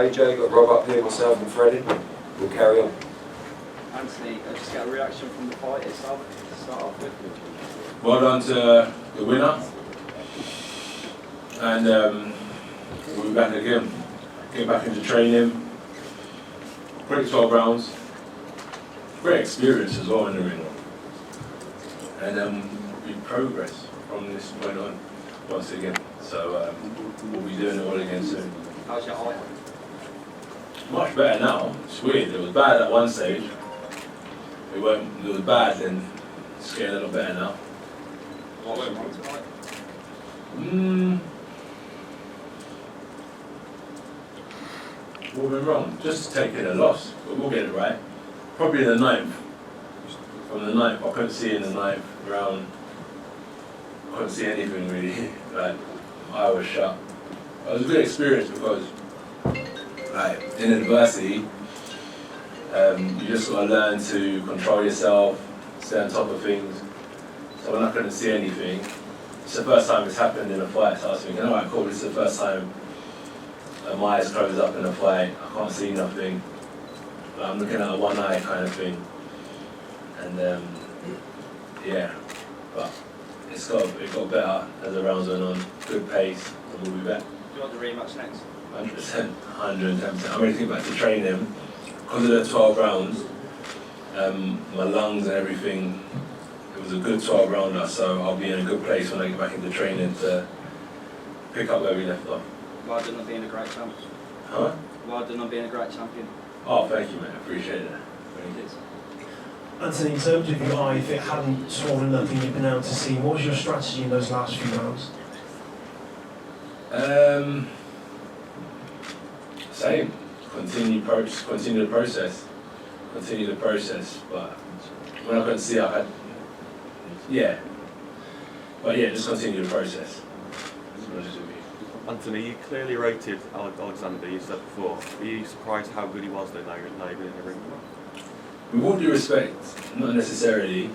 AJ, got Rob up here, myself and Freddie. We'll carry on. Anthony, I just get a reaction from the fight itself to start off with. Well done to the winner. And we'll be back again. Get back into training. Great 12 rounds. Great experience as well in the ring. And we progress from this point on once again. So we'll be doing it all again soon. How's your eye? Much better now. It's weird. It was bad at one stage. It was bad, then it's getting a little better now. What went wrong tonight? What went wrong? Just taking a loss, but we'll get it right. Probably the 9th. From the 9th, I couldn't see in the 9th round. I couldn't see anything really. Like, I was shut. It was a good experience because, like, in adversity, you just got to learn to control yourself, stay on top of things. So when I couldn't see anything, it's the first time it's happened in a fight, so I was thinking, alright, cool, this is the first time my eyes closed up in a fight, I can't see nothing. But I'm looking at a one eye kind of thing. And yeah, but it got better as the rounds went on. Good pace, and we'll be back. Do you want the rematch next? 100%, 110%. I'm ready to get back to training. Because of the 12 rounds, my lungs and everything, it was a good 12 rounder, so I'll be in a good place when I get back into training to pick up where we left off. Well done on being a great champion. Huh? Well done on being a great champion. Oh, thank you, mate. I appreciate it. Thank you. Anthony, in terms of your eye, if it hadn't swollen up and you'd been able to see, what was your strategy in those last few rounds? Same. Continue the process. Continue the process. But when I couldn't see, I had, yeah. But yeah, just continue the process. Anthony, you clearly rated Oleksandr, you said before. Are you surprised how good he was though, now you're in the ring? With all due respect, not necessarily.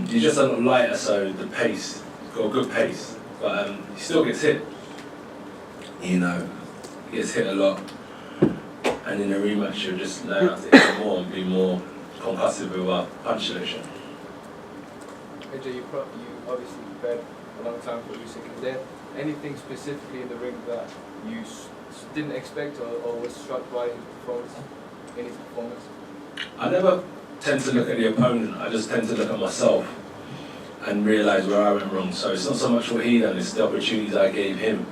He's just a lot lighter, so the pace, he's got a good pace. But he still gets hit. You know, he gets hit a lot. And in the rematch, you'll just learn how to hit more and be more concussive with our punch selection. AJ, you obviously prepared a long time for Usyk. Is there anything specifically in the ring that you didn't expect or was struck by his performance? I never tend to look at the opponent, I just tend to look at myself and realise where I went wrong. So it's not so much what he done, it's the opportunities I gave him.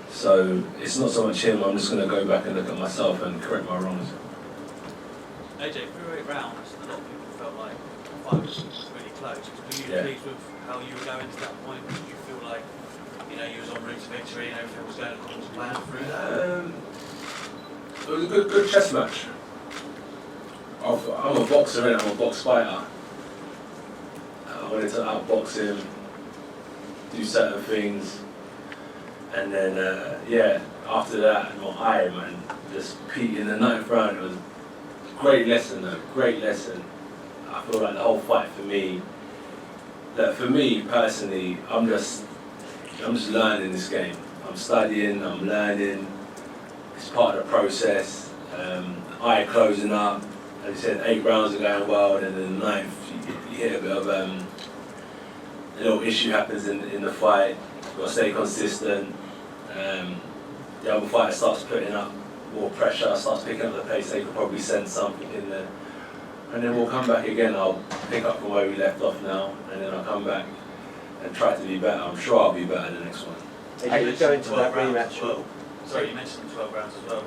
So it's not so much him, I'm just going to go back and look at myself and correct my wrongs. AJ, through 8 rounds, a lot of people felt like the fight was really close. Were you pleased with how you were going to that point? Did you feel like, you was en route to victory and everything was going according to plan through that? It was a good chess match. I'm a boxer, innit? I'm a box fighter. I wanted to outbox him, do certain things, and then after that, my eye, man, just peaked in the 9th round. It was a great lesson, though, great lesson. I feel like the whole fight for me personally, I'm just learning this game. I'm studying, I'm learning. It's part of the process. Eye closing up. As you said, 8 rounds are going well, and then the 9th, you hit a bit of a little issue happens in the fight. You've got to stay consistent. The other fighter starts putting up more pressure, starts picking up the pace. They could probably sense something in there, and then we'll come back again. I'll pick up from where we left off now, and then I'll come back and try to be better. I'm sure I'll be better the next one. Are you going to that rematch? Well. Sorry, you mentioned the 12 rounds as well,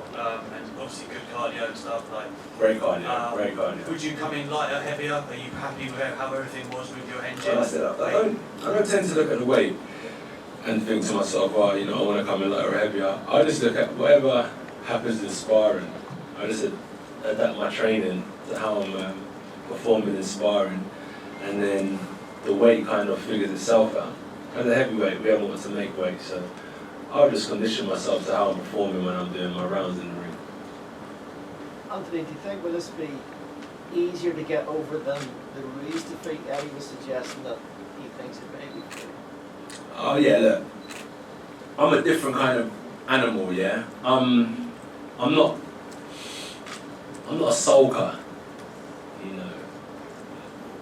and obviously good cardio and stuff like. Great cardio, great cardio. Would you come in lighter, heavier? Are you happy with how everything was with your engine? I don't tend to look at the weight and think to myself, well, I want to come in lighter or heavier. I just look at whatever happens in sparring. I just adapt my training to how I'm performing in sparring, and then the weight kind of figures itself out. As a heavyweight, we haven't got to make weight, so I'll just condition myself to how I'm performing when I'm doing my rounds in the ring. Anthony, do you think will this be easier to get over than the Ruiz defeat? Eddie was suggesting that he thinks it may be. Oh yeah, look, I'm a different kind of animal, yeah. I'm I'm not a sulker, you know.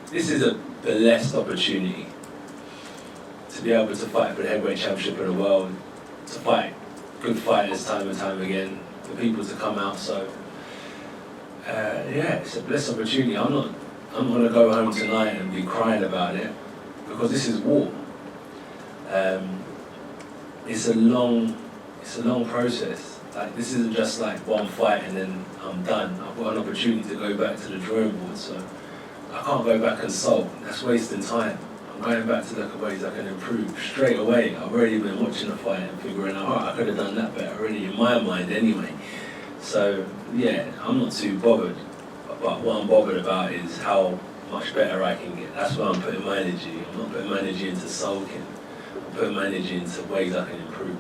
This is a blessed opportunity to be able to fight for the heavyweight championship of the world, to fight good fighters time and time again, for people to come out. So yeah, it's a blessed opportunity. I'm not gonna go home tonight and be crying about it, because this is war. It's a long process. Like, this isn't just like one fight and then I'm done. I've got an opportunity to go back to the drawing board, so I can't go back and sulk. That's wasting time. I'm going back to look at ways I can improve straight away. I've already been watching the fight and figuring out, I could have done that better already, in my mind anyway. So yeah, I'm not too bothered. But what I'm bothered about is how much better I can get. That's where I'm putting my energy. I'm not putting my energy into sulking. I'm putting my energy into ways I can improve.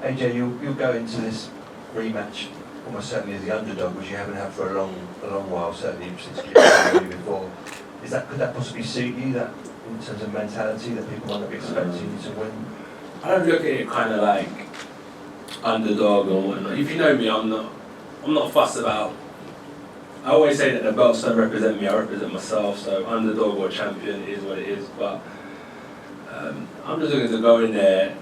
AJ, you'll go into this rematch almost certainly as the underdog, which you haven't had for a long while, certainly since you played before. Could that possibly suit you, that in terms of mentality, that people might not be expecting you to win? I don't look at it kind of like underdog or whatnot. If you know me, I'm not fussed about. I always say that the belts don't represent me, I represent myself, so underdog or champion is what it is, but I'm just looking to go in there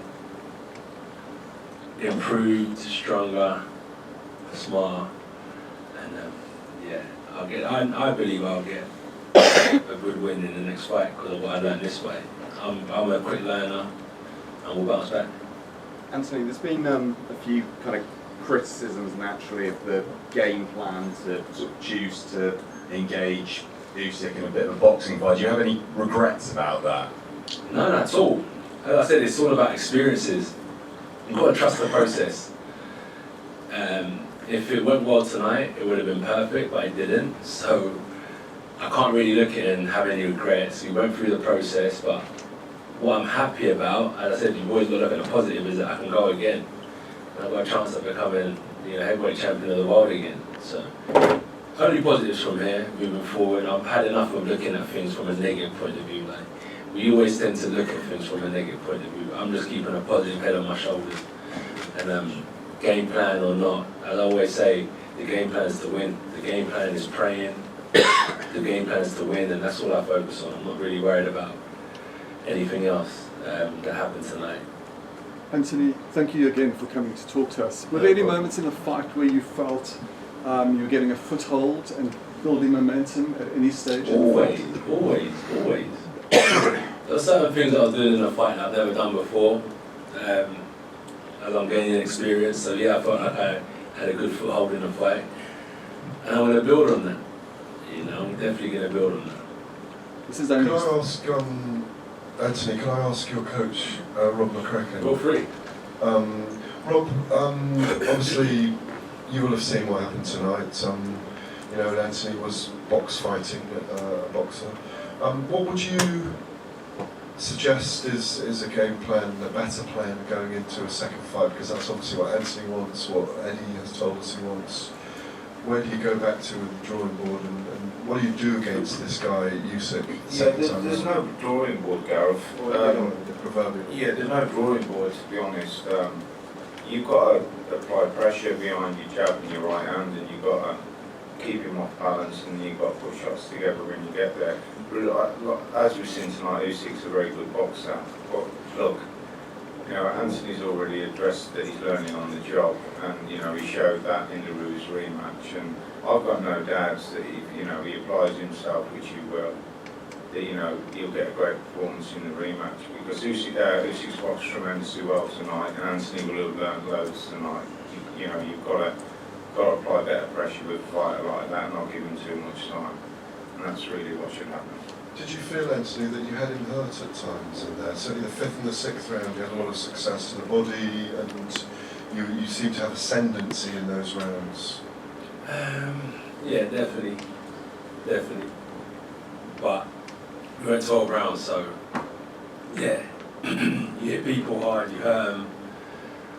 improved, stronger, smarter, and yeah, I believe I'll get a good win in the next fight because of what I learned this way. I'm a quick learner and we'll bounce back. Anthony, there's been a few kind of criticisms naturally of the game plan to sort of choose to engage Usyk in a bit of a boxing fight. Do you have any regrets about that? No, not at all. As I said, it's all about experiences. You've got to trust the process. If it went well tonight, it would have been perfect, but it didn't. So I can't really look at it and have any regrets. We went through the process, but what I'm happy about, as I said, you've always got to look at the positive, is that I can go again. And I've got a chance of becoming, heavyweight champion of the world again. So only positives from here, moving forward. I've had enough of looking at things from a negative point of view. Like, we always tend to look at things from a negative point of view. I'm just keeping a positive head on my shoulders. And game plan or not, as I always say, the game plan is to win. The game plan is praying. The game plan is to win, and that's all I focus on. I'm not really worried about anything else that happened tonight. Anthony, thank you again for coming to talk to us. Were there any moments in the fight where you felt you were getting a foothold and building momentum at any stage? Always. There are certain things that I was doing in a fight that I've never done before, as I'm gaining experience. So yeah, I felt like I had a good foothold in the fight, and I'm going to build on that. I'm definitely going to build on that. This is Can I ask, Anthony, can I ask your coach, Rob McCracken? Feel free. Rob, obviously you will have seen what happened tonight. Anthony was box fighting, a boxer. What would you suggest is a game plan, a better plan going into a second fight? Because that's obviously what Anthony wants, what Eddie has told us he wants. Where do you go back to with the drawing board, and what do you do against this guy, Usyk? There's no drawing board, Gareth. There's no drawing board, to be honest. You've got to apply pressure behind your jab and your right hand, and you've got to keep him off balance, and you've got to put shots together when you get there. As we've seen tonight, Usyk's a very good boxer. But look, Anthony's already addressed that he's learning on the job, and he showed that in the Ruse rematch. And I've got no doubts that he applies himself, which he will. That he'll get a great performance in the rematch, because Usyk's boxed tremendously well tonight, and Anthony will have learned loads tonight. You've got to apply better pressure with a fighter like that, and not give him too much time. And that's really what should happen. Did you feel, Anthony, that you had him hurt at times in there? Certainly the 5th and the 6th round, you had a lot of success to the body, and you seem to have ascendancy in those rounds. Yeah, definitely. But we went 12 rounds, so yeah, you hit people hard, you hurt them.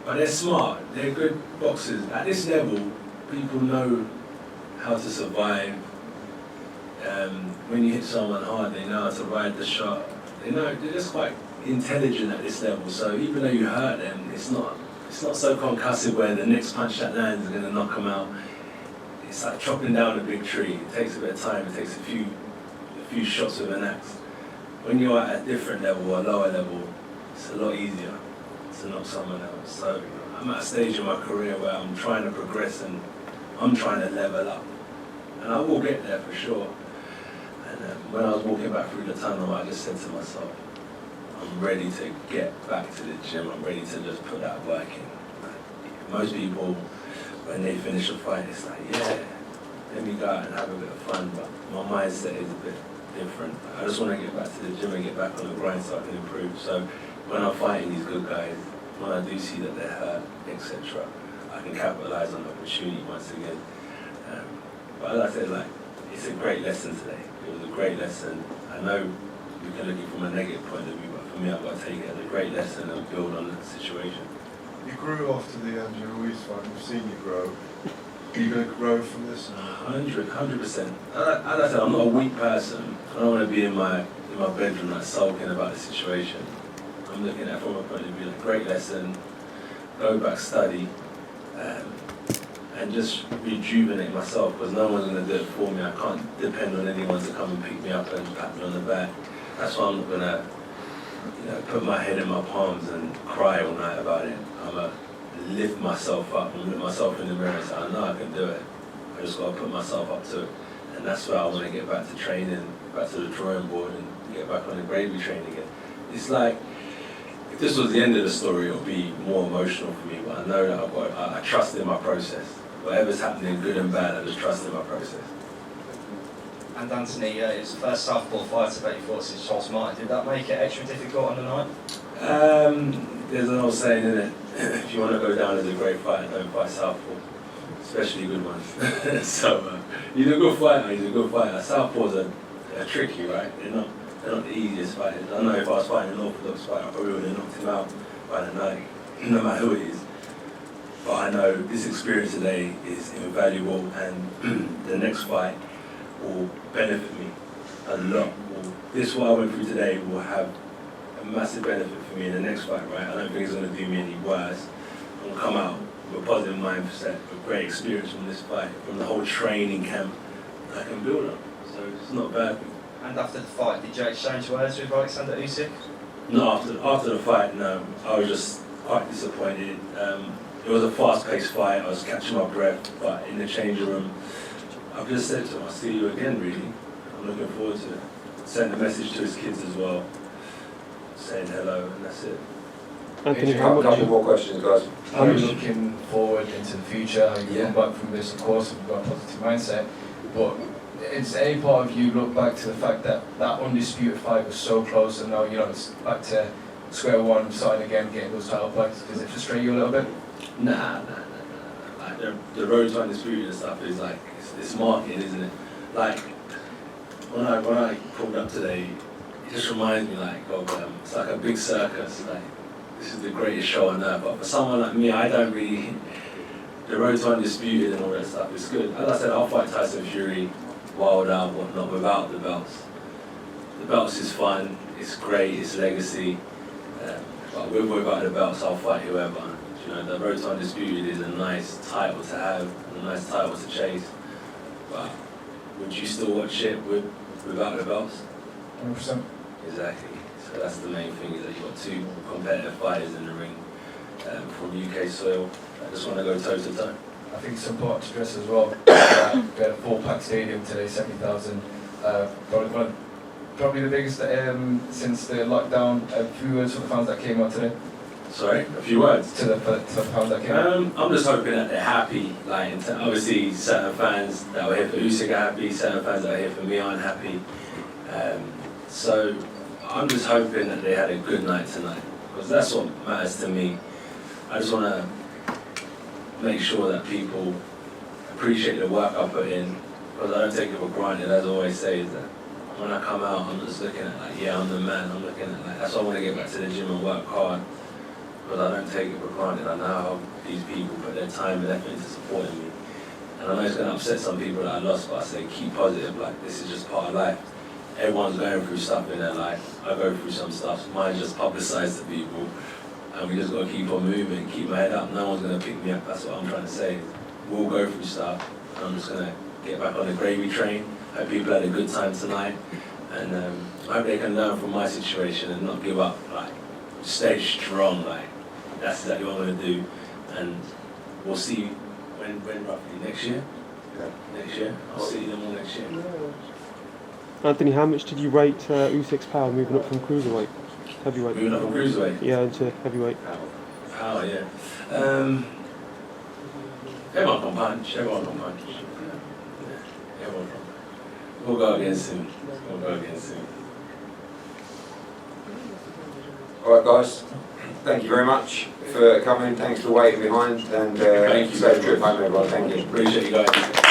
But they're smart, they're good boxers. At this level, people know how to survive. When you hit someone hard, they know how to ride the shot. They're just quite intelligent at this level. So even though you hurt them, it's not it's not so concussive where the next punch that lands is going to knock him out. It's like chopping down a big tree. It takes a bit of time. It takes a few shots with an axe. When you're at a different level, a lower level, it's a lot easier to knock someone out. So I'm at a stage in my career where I'm trying to progress and I'm trying to level up. And I will get there for sure. And when I was walking back through the tunnel, I just said to myself, I'm ready to get back to the gym. I'm ready to just put that work in. Most people, when they finish a fight, it's like, yeah, let me go out and have a bit of fun. But my mindset is a bit different. I just want to get back to the gym and get back on the grind so I can improve. So when I'm fighting these good guys, when I do see that they're hurt, etc., I can capitalize on the opportunity once again. But as I said, like, it's a great lesson today. It was a great lesson. I know we can look at it from a negative point of view, but for me, I've got to take it as a great lesson and build on the situation. You grew after the Andrew Ruiz fight. We've seen you grow. Are you going to grow from this? 100%. As I said, I'm not a weak person. I don't want to be in my bedroom like sulking about the situation. I'm looking at it from a point of view, like, great lesson, go back, study, and just rejuvenate myself, because no one's going to do it for me. I can't depend on anyone to come and pick me up and pat me on the back. That's why I'm not going to put my head in my palms and cry all night about it. I'm going to lift myself up and look myself in the mirror and say, I know I can do it. I just got to put myself up to it. And that's where I want to get back to training, back to the drawing board and get back on the gravy train again. It's like, if this was the end of the story, it would be more emotional for me, but I know that I trust in my process. Whatever's happening, good and bad, I just trust in my process. And Anthony, it was the first southpaw fight that you fought since Charles Martin. Did that make it extra difficult on the night? There's an old saying, isn't it? If you want to go down as a great fighter, don't fight southpaw, especially good ones. So he's a good fighter. Southpaws are tricky, right? They're not the easiest fighters. I know if I was fighting an orthodox fighter, I probably would have knocked him out by the night, no matter who it is. But I know this experience today is invaluable, and the next fight will benefit me a lot. This, what I went through today, will have a massive benefit for me in the next fight, right? I don't think it's going to do me any worse. I'm going to come out with a positive mindset, with great experience from this fight, from the whole training camp I can build on. So it's not bad. And after the fight, did you exchange words with Oleksandr Usyk? No, after the fight, no. I was just quite disappointed. It was a fast-paced fight. I was catching my breath, but in the changing room, I've just said to him, I'll see you again, really. I'm looking forward to it. Sent a message to his kids as well, saying hello, and that's it. Anthony, a couple more questions, guys. How are you looking forward into the future? How you come back from this, of course, you've got a positive mindset, but is any part of you look back to the fact that that undisputed fight was so close and now, it's back to square one, starting again, getting those title fights? Does it frustrate you a little bit? Nah. Like the road to undisputed and stuff is like, it's marketing, isn't it? Like, when I pulled up today, it just reminds me of it's like a big circus. Like, this is the greatest show on earth. But for someone like me, I don't really. The road to undisputed and all that stuff is good. As I said, I'll fight Tyson Fury, Wilder, whatnot, without the belts. The belts is fun. It's great. It's legacy. But without the belts, I'll fight whoever. The road to undisputed is a nice title to have, a nice title to chase. But would you still watch it without the belts? 100%. Exactly. So that's the main thing, is that you've got two competitive fighters in the ring from UK soil that just want to go toe to toe. I think it's important to stress as well that we had a full-packed stadium today, 70,000. Probably the biggest since the lockdown. A few words for the fans that came out today. Sorry, a few words? To the fans that came out. I'm just hoping that they're happy. Like, obviously, certain fans that were here for Usyk are happy, certain fans that are here for me aren't happy. So I'm just hoping that they had a good night tonight, because that's what matters to me. I just want to make sure that people appreciate the work I put in, because I don't take it for granted. As I always say, is that when I come out, I'm just looking at I'm the man. I'm looking at that's why I want to get back to the gym and work hard, because I don't take it for granted. I know how these people put their time and effort into supporting me, and I know it's going to upset some people that I lost, but I say keep positive. Like, this is just part of life. Everyone's going through stuff in their life. I go through some stuff. Mine's just publicised to people. and we just got to keep on moving, keep my head up. No one's going to pick me up. That's what I'm trying to say. We'll go through stuff. I'm just going to get back on the gravy train. Hope people had a good time tonight, and I hope they can learn from my situation and not give up. Like, stay strong. Like, that's exactly what I'm going to do, and we'll see when roughly next year. Next year, I'll see them all next year. Anthony, how much did you rate Usyk's power moving up from cruiserweight, heavyweight? Moving up from cruiserweight? Yeah, into heavyweight. Power, yeah. Everyone can punch. Everyone can punch. Yeah, everyone can. We'll go again soon. We'll go again soon. All right, guys. Thank you very much for coming. Thanks for waiting behind, and Thank you. safe trip home, everyone. Thank you. Appreciate you guys.